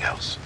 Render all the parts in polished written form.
else.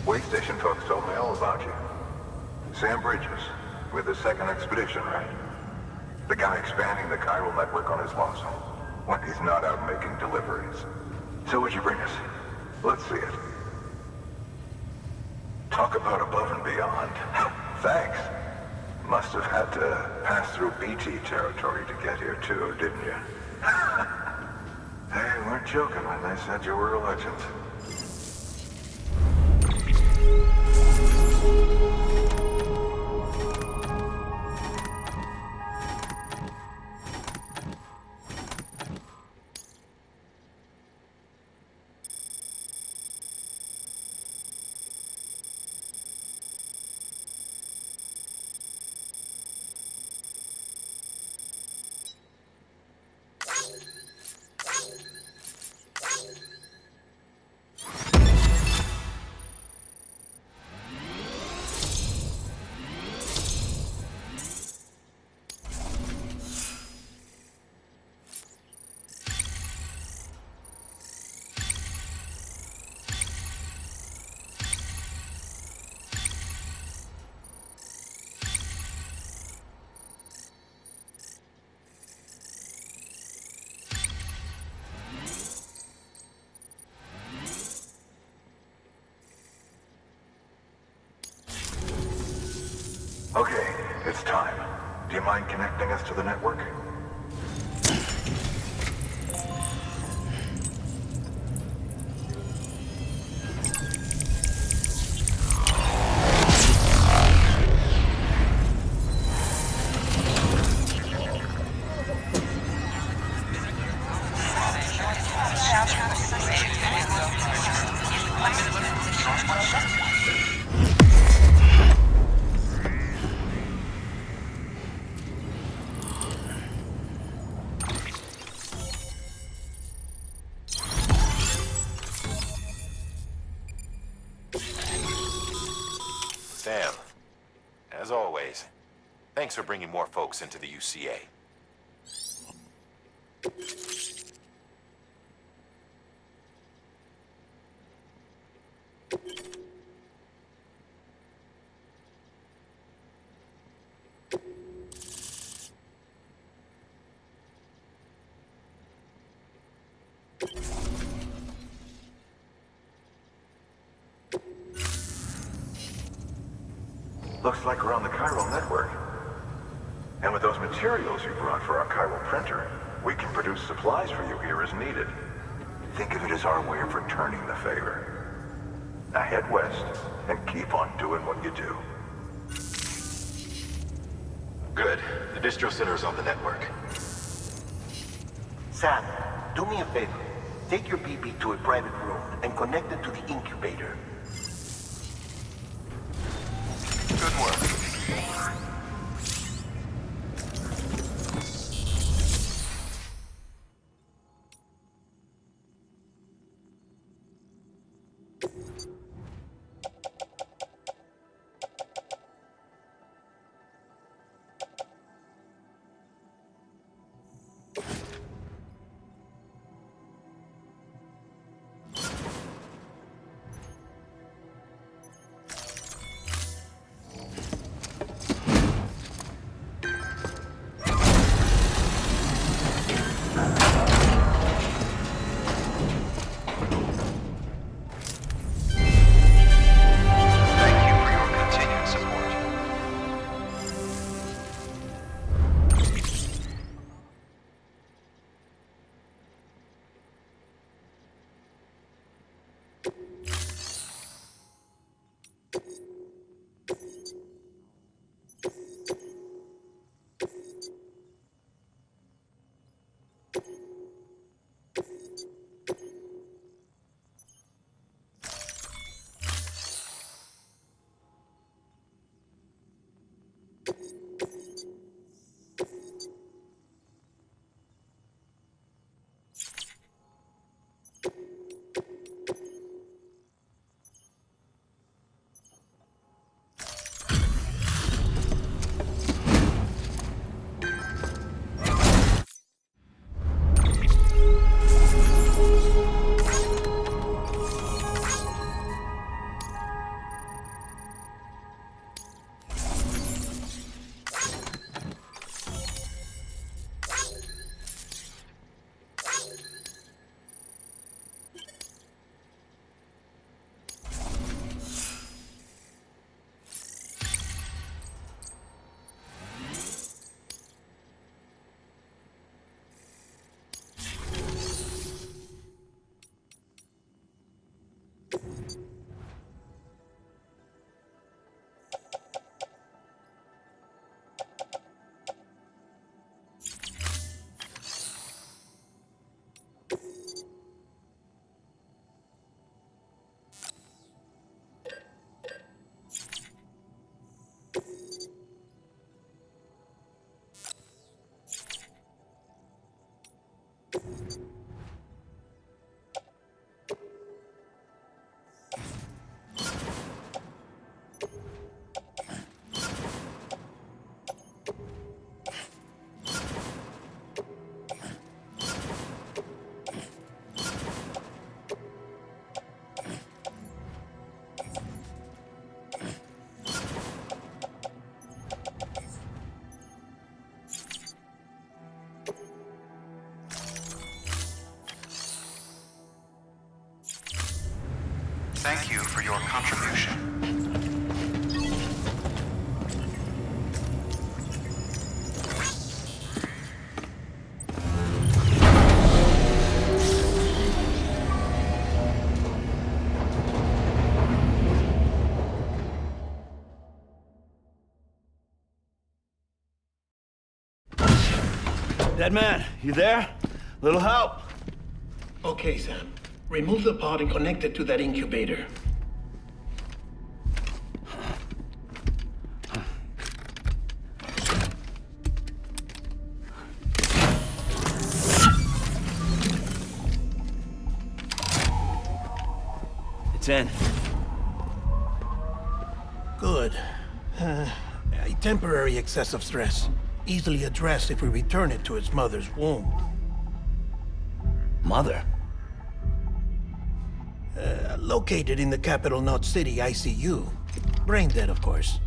Way station folks told me all about you. Sam Bridges, with the second expedition, right? The guy expanding the chiral network on his lonesome, when he's not out making deliveries. So what'd you bring us? Let's see it. Talk about above and beyond. Thanks. Must have had to pass through BT territory to get here too, didn't you? They weren't joking when they said you were a legend. Okay, it's time. Do you mind connecting us to the network? Sam, as always, thanks for bringing more folks into the UCA. Looks like we're on the chiral network. And with those materials you brought for our chiral printer, we can produce supplies for you here as needed. Think of it as our way of returning the favor. Now head west and keep on doing what you do. Good. The distro center is on the network. Sam, do me a favor. Take your BB to a private room and connect it to the incubator. Good work. Thank you for your contribution. Dead man, you there? Little help? Okay, Sam. Remove the pod and connect it to that incubator. It's in. Good. A temporary excessive stress. Easily addressed if we return it to its mother's womb. Mother? Located in the capital Knot City ICU. Brain dead, of course.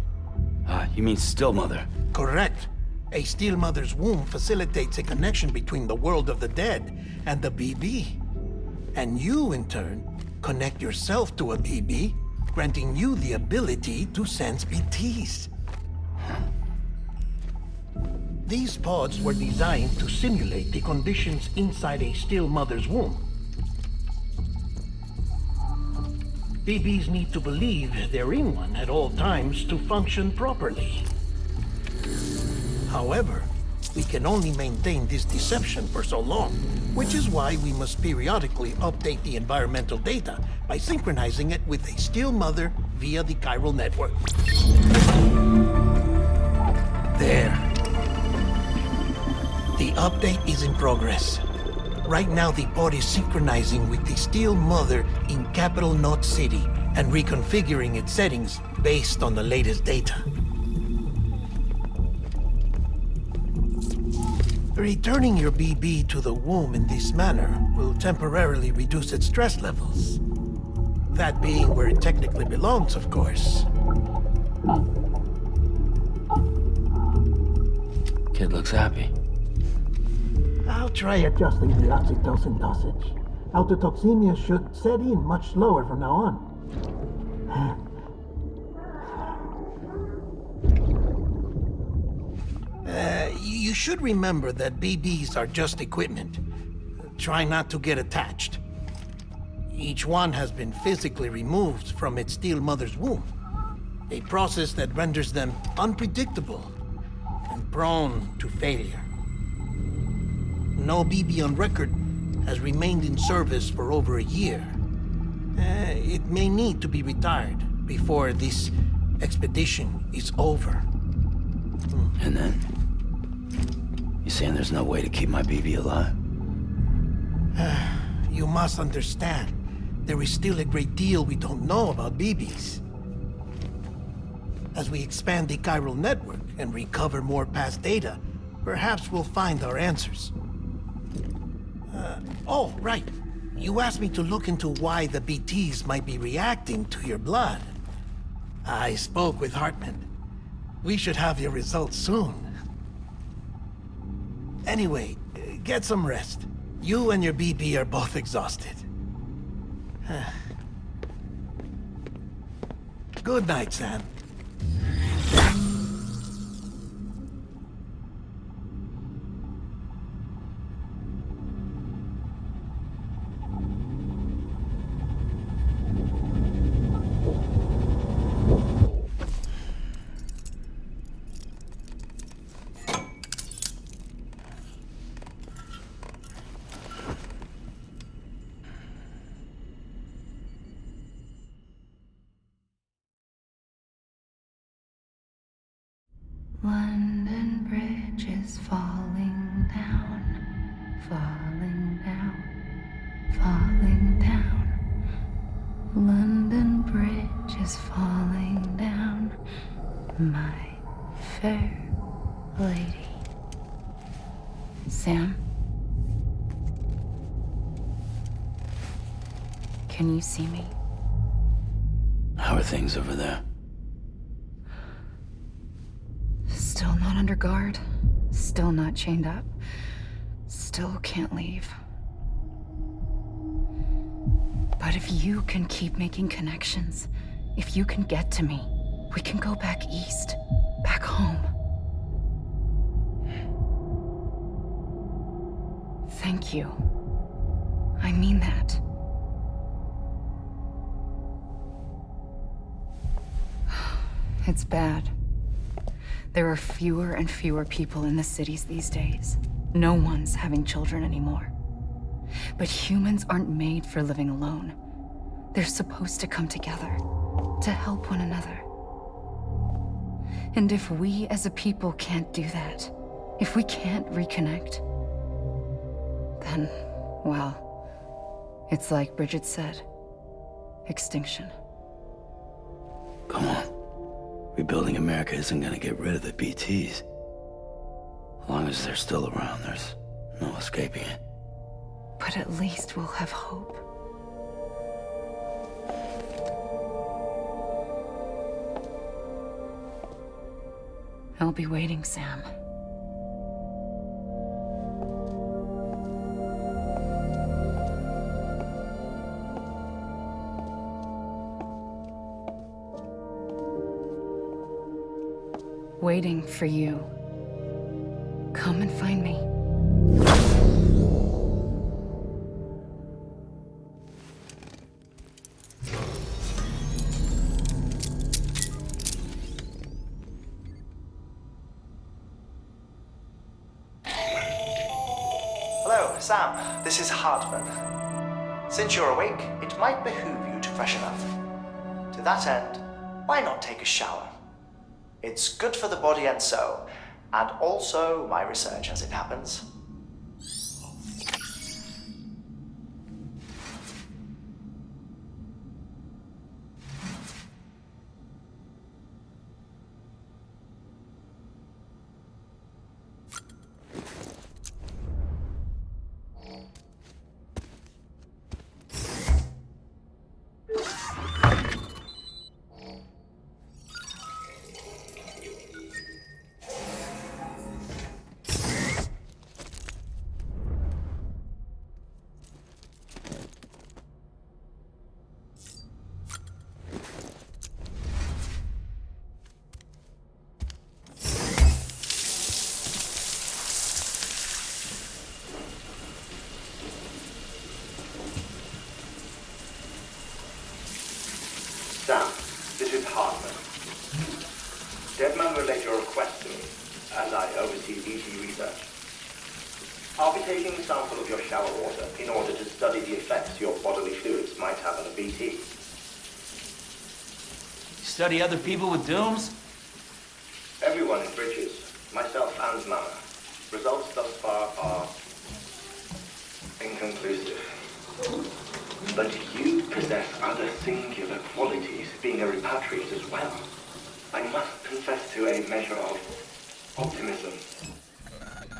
You mean still mother? Correct. A steel mother's womb facilitates a connection between the world of the dead and the BB. And you, in turn, connect yourself to a BB, granting you the ability to sense BTs. These pods were designed to simulate the conditions inside a still mother's womb. BBs need to believe they're in one at all times to function properly. However, we can only maintain this deception for so long, which is why we must periodically update the environmental data by synchronizing it with a still mother via the chiral network. There. The update is in progress. Right now, the pod is synchronizing with the steel mother in capital Knot City and reconfiguring its settings based on the latest data. Returning your BB to the womb in this manner will temporarily reduce its stress levels. That being where it technically belongs, of course. Kid looks happy. I'll try adjusting the oxytocin dosage. Autotoxemia should set in much slower from now on. You should remember that BBs are just equipment. Try not to get attached. Each one has been physically removed from its steel mother's womb. A process that renders them unpredictable and prone to failure. No BB on record has remained in service for over a year. It may need to be retired before this expedition is over. And then? You saying there's no way to keep my BB alive? You must understand, there is still a great deal we don't know about BBs. As we expand the chiral network and recover more past data, perhaps we'll find our answers. Oh, right. You asked me to look into why the BTs might be reacting to your blood. I spoke with Hartman. We should have your results soon. Anyway, get some rest. You and your BB are both exhausted. Good night, Sam. London Bridge is falling down, falling down, falling down. London Bridge is falling down, my fair lady. Sam? Can you see me? How are things over there? Still not under guard. Still not chained up. Still can't leave. But if you can keep making connections, if you can get to me, we can go back east, back home. Thank you. I mean that. It's bad. There are fewer and fewer people in the cities these days. No one's having children anymore. But humans aren't made for living alone. They're supposed to come together, to help one another. And if we as a people can't do that, if we can't reconnect, then, well, it's like Bridget said, extinction. Come on. Rebuilding America isn't gonna get rid of the BTs. As long as they're still around, there's no escaping it. But at least we'll have hope. I'll be waiting, Sam. Waiting for you. Come and find me. Hello, Sam. This is Hartman. Since you're awake, it might behoove you to freshen up. To that end, why not take a shower? It's good for the body and soul, and also my research as it happens. Sam, this is Hartman. Deadman relayed your request to me, and I oversee BT research. I'll be taking a sample of your shower water in order to study the effects your bodily fluids might have on a BT. Study other people with dooms? Everyone in Bridges, myself and Mama. Results thus far are inconclusive. But you possess other singular qualities, being a repatriate as well. I must confess to a measure of optimism.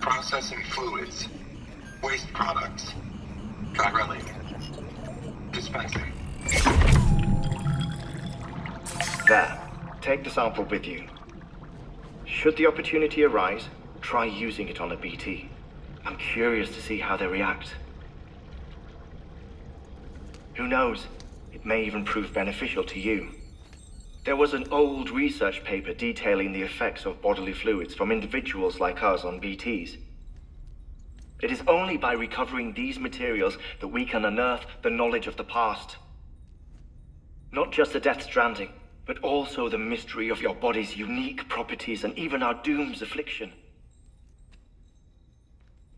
Processing fluids. Waste products. Drilling. Dispensing. There. Take the sample with you. Should the opportunity arise, try using it on a BT. I'm curious to see how they react. Who knows? It may even prove beneficial to you. There was an old research paper detailing the effects of bodily fluids from individuals like us on BTs. It is only by recovering these materials that we can unearth the knowledge of the past. Not just the Death Stranding, but also the mystery of your body's unique properties and even our doom's affliction.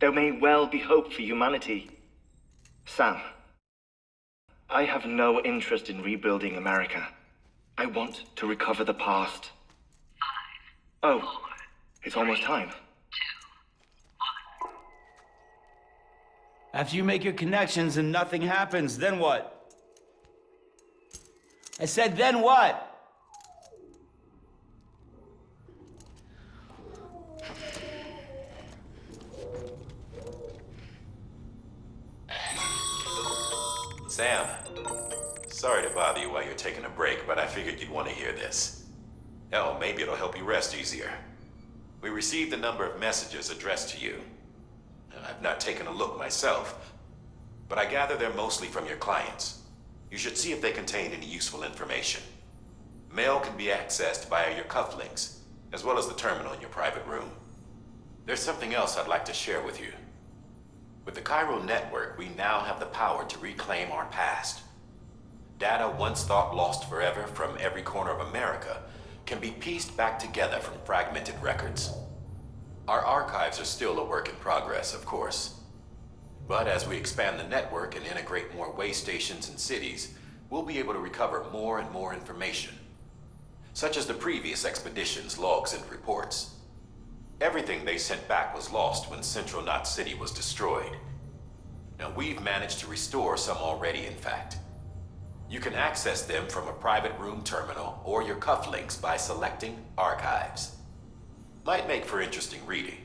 There may well be hope for humanity. Sam, I have no interest in rebuilding America. I want to recover the past. 5, 4, it's almost time. 2, 1. After you make your connections and nothing happens, then what? I said, then what? Sam, sorry to bother you while you're taking a break, but I figured you'd want to hear this. Hell, maybe it'll help you rest easier. We received a number of messages addressed to you. I've not taken a look myself, but I gather they're mostly from your clients. You should see if they contain any useful information. Mail can be accessed via your cufflinks, as well as the terminal in your private room. There's something else I'd like to share with you. With the chiral network, we now have the power to reclaim our past. Data once thought lost forever from every corner of America can be pieced back together from fragmented records. Our archives are still a work in progress, of course. But as we expand the network and integrate more way stations and cities, we'll be able to recover more and more information, such as the previous expedition's logs and reports. Everything they sent back was lost when Central Knot City was destroyed. Now we've managed to restore some already, in fact. You can access them from a private room terminal or your cufflinks by selecting Archives. Might make for interesting reading.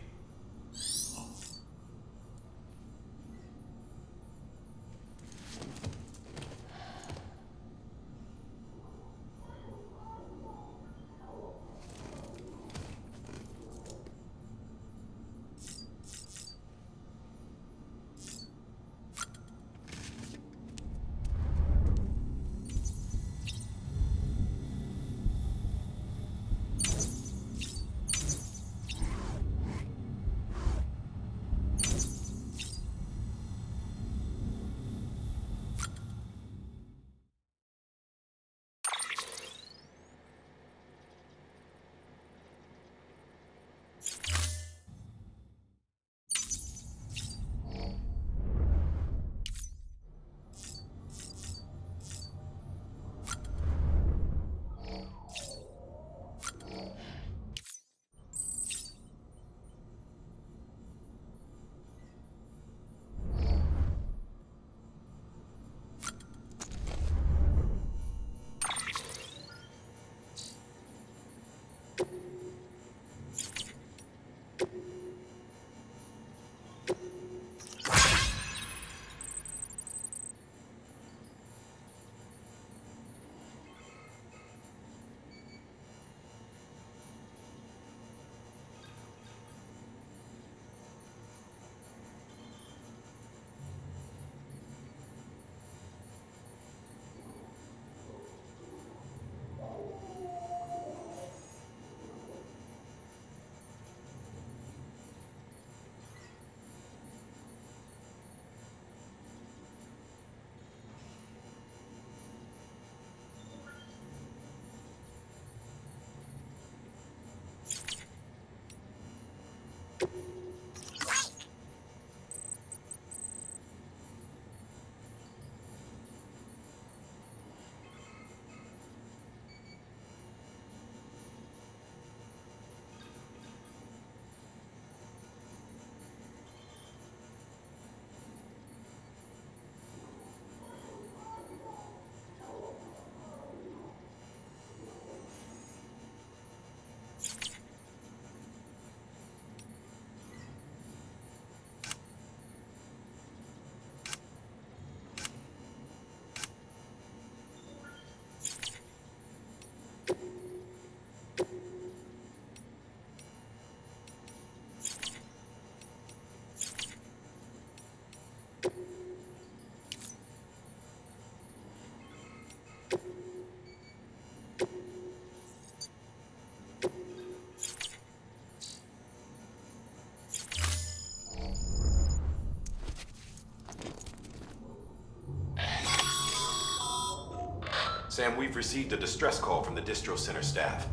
Sam, we've received a distress call from the distro center staff.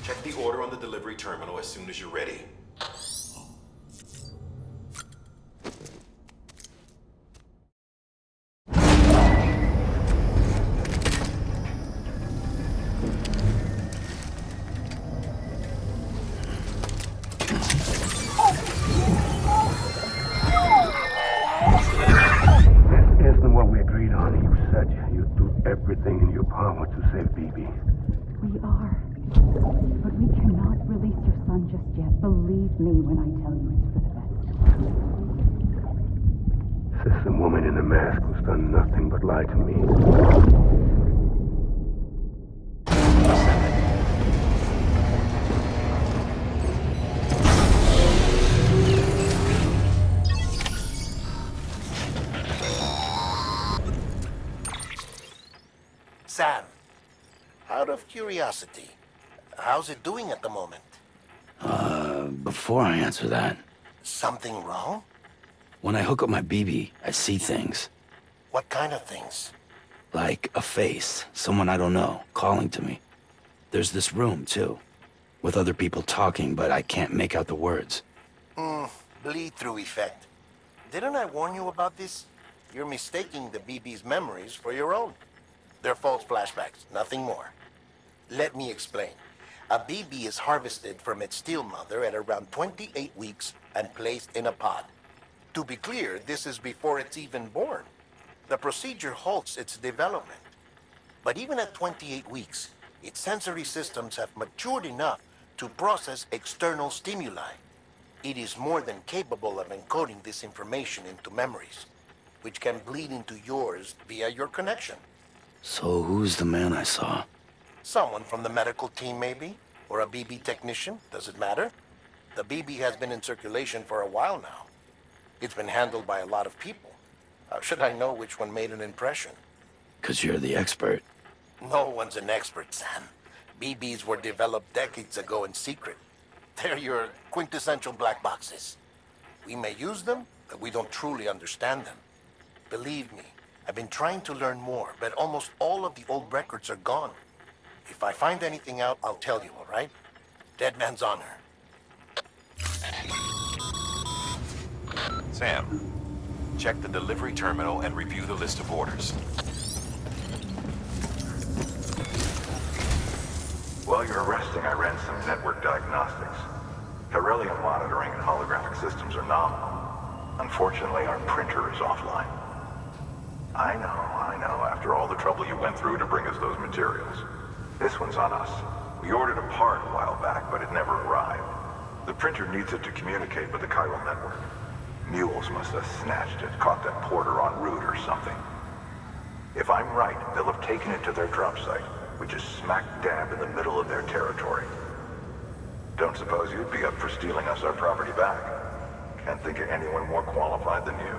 Check the order on the delivery terminal as soon as you're ready. Everything in your power to save BB. We are. But we cannot release your son just yet. Believe me when I tell you it's for the best. Says some woman in a mask who's done nothing but lie to me. of curiosity, how's it doing at the moment? Before I answer that, Something wrong? when I hook up my BB, I see things. What kind of things? Like a face, someone I don't know, calling to me. There's this room, too, with other people talking, but I can't make out the words. Bleed-through effect. Didn't I warn you about this? You're mistaking the BB's memories for your own. They're false flashbacks, nothing more. Let me explain. A BB is harvested from its steel mother at around 28 weeks and placed in a pod. To be clear, this is before it's even born. The procedure halts its development. But even at 28 weeks, its sensory systems have matured enough to process external stimuli. It is more than capable of encoding this information into memories, which can bleed into yours via your connection. So who's the man I saw? Someone from the medical team, maybe? Or a BB technician? Does it matter? The BB has been in circulation for a while now. It's been handled by a lot of people. How should I know which one made an impression? 'Cause you're the expert. No one's an expert, Sam. BBs were developed decades ago in secret. They're your quintessential black boxes. We may use them, but we don't truly understand them. Believe me, I've been trying to learn more, but almost all of the old records are gone. If I find anything out, I'll tell you, all right? Dead man's honor. Sam, check the delivery terminal and review the list of orders. While you're resting, I ran some network diagnostics. Beryllium monitoring and holographic systems are nominal. Unfortunately, our printer is offline. I know, after all the trouble you went through to bring us those materials. This one's on us. We ordered a part a while back, but it never arrived. The printer needs it to communicate with the chiral network. Mules must have snatched it, caught that porter en route or something. If I'm right, they'll have taken it to their drop site, which is smack dab in the middle of their territory. Don't suppose you'd be up for stealing us our property back? Can't think of anyone more qualified than you.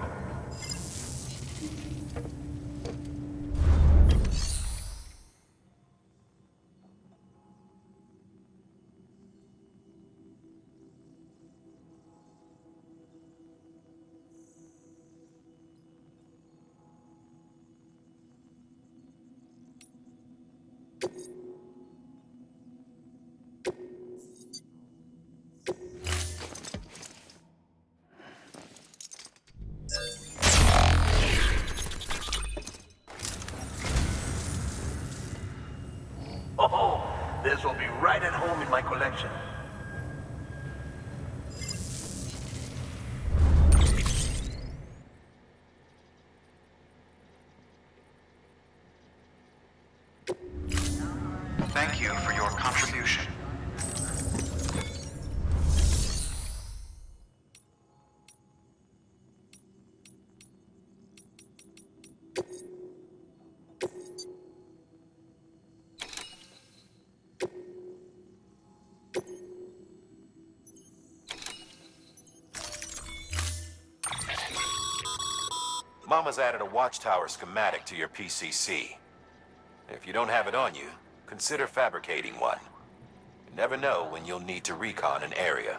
Oh, this will be right at home in my collection. Thank you for your contribution. Mama's added a watchtower schematic to your PCC. If you don't have it on you, consider fabricating one. You never know when you'll need to recon an area.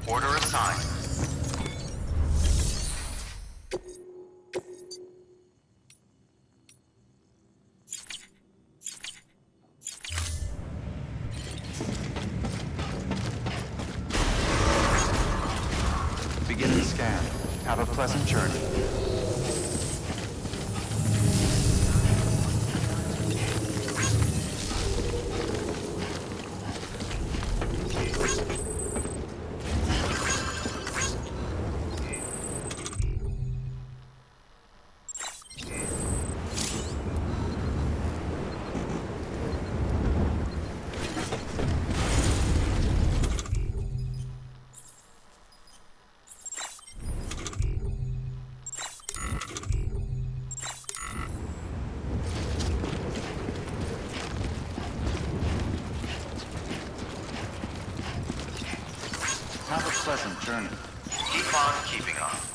Order assigned. Beginning scan. Have a pleasant journey. Have a pleasant journey. Keep on keeping on.